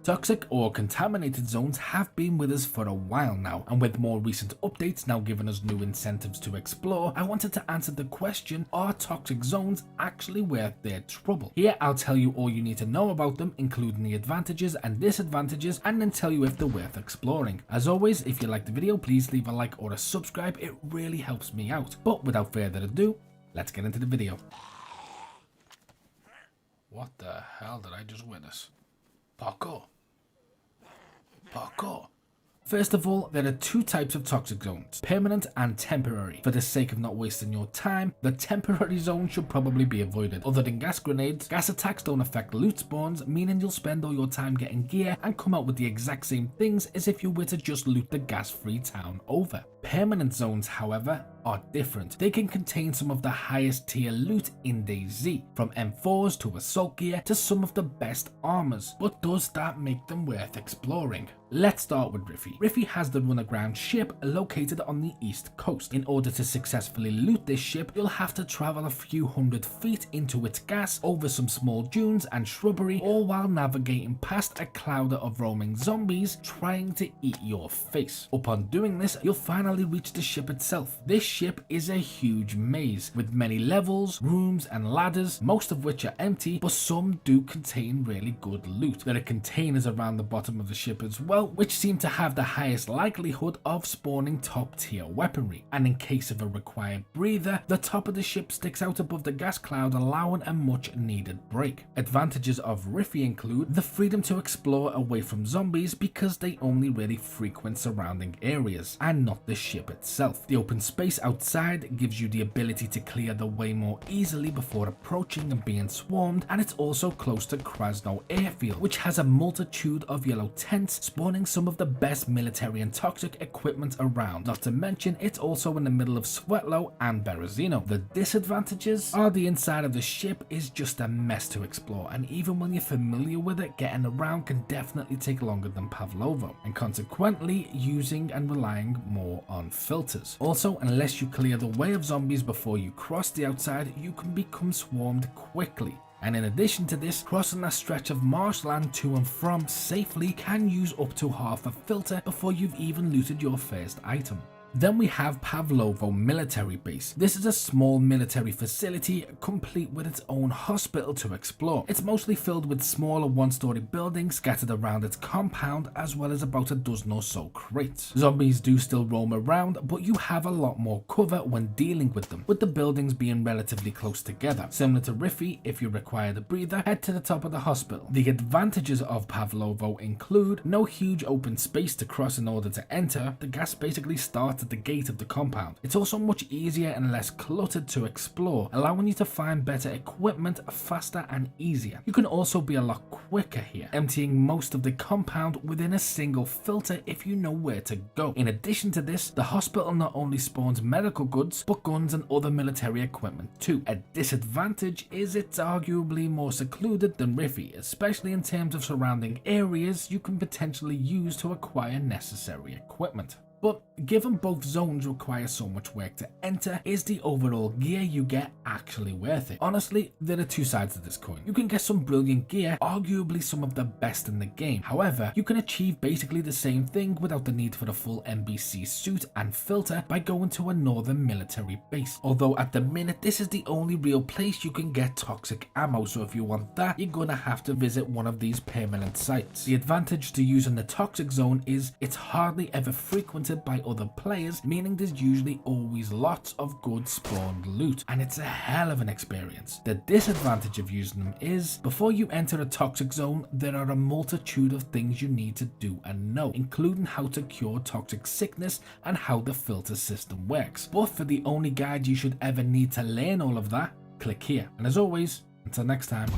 Toxic or contaminated zones have been with us for a while now, and with more recent updates now giving us new incentives to explore, I wanted to answer the question, are toxic zones actually worth their trouble? Here I'll tell you all you need to know about them, including the advantages and disadvantages, and then tell you if they're worth exploring. As always, if you liked the video, please leave a like or a subscribe, it really helps me out. But without further ado, let's get into the video. What the hell did I just witness? Parkour. Parkour. First of all, there are two types of toxic zones, permanent and temporary. For the sake of not wasting your time, the temporary zone should probably be avoided. Other than gas grenades, gas attacks don't affect loot spawns, meaning you'll spend all your time getting gear and come out with the exact same things as if you were to just loot the gas-free town over. Permanent zones, however, are different. They can contain some of the highest tier loot in DayZ, from M4s to assault gear to some of the best armors, but does that make them worth exploring? Let's start with Riffy. Riffy has the run-aground ship located on the east coast. In order to successfully loot this ship, you'll have to travel a few hundred feet into its gas, over some small dunes and shrubbery, all while navigating past a cloud of roaming zombies trying to eat your face. Upon doing this, you'll finally reach the ship itself. This ship is a huge maze with many levels, rooms and ladders, most of which are empty, but some do contain really good loot. There are containers around the bottom of the ship as well, which seem to have the highest likelihood of spawning top tier weaponry, and in case of a required breather, the top of the ship sticks out above the gas cloud, allowing a much needed break. Advantages of Riffy include the freedom to explore away from zombies because they only really frequent surrounding areas and not the ship itself. The open space outside gives you the ability to clear the way more easily before approaching and being swarmed, and it's also close to Krasno airfield, which has a multitude of yellow tents spawning some of the best military and toxic equipment around. Not to mention, it's also in the middle of Svetlo and Berezino. The disadvantages are the inside of the ship is just a mess to explore, and even when you're familiar with it, getting around can definitely take longer than Pavlovo, and consequently using and relying more on filters. Also, unless you clear the way of zombies before you cross the outside, you can become swarmed quickly. And in addition to this, crossing a stretch of marshland to and from safely can use up to half a filter before you've even looted your first item. Then we have Pavlovo Military Base. This is a small military facility complete with its own hospital to explore. It's mostly filled with smaller one-story buildings scattered around its compound, as well as about a dozen or so crates. Zombies do still roam around, but you have a lot more cover when dealing with them, with the buildings being relatively close together. Similar to Riffy, if you require the breather, head to the top of the hospital. The advantages of Pavlovo include no huge open space to cross in order to enter. The gas basically starts at the gate of the compound. It's also much easier and less cluttered to explore, allowing you to find better equipment faster and easier. You can also be a lot quicker here, emptying most of the compound within a single filter if you know where to go. In addition to this, the hospital not only spawns medical goods, but guns and other military equipment too. A disadvantage is it's arguably more secluded than Riffy, especially in terms of surrounding areas you can potentially use to acquire necessary equipment. But given both zones require so much work to enter, is the overall gear you get actually worth it? Honestly, there are two sides to this coin. You can get some brilliant gear, arguably some of the best in the game. However, you can achieve basically the same thing without the need for the full NBC suit and filter by going to a northern military base. Although at the minute, this is the only real place you can get toxic ammo, so if you want that, you're gonna have to visit one of these permanent sites. The advantage to using the toxic zone is it's hardly ever frequented by other players, meaning there's usually always lots of good spawned loot, and it's a hell of an experience. The disadvantage of using them is, before you enter a toxic zone, there are a multitude of things you need to do and know, including how to cure toxic sickness and how the filter system works. But for the only guide you should ever need to learn all of that, click here. And as always, until next time.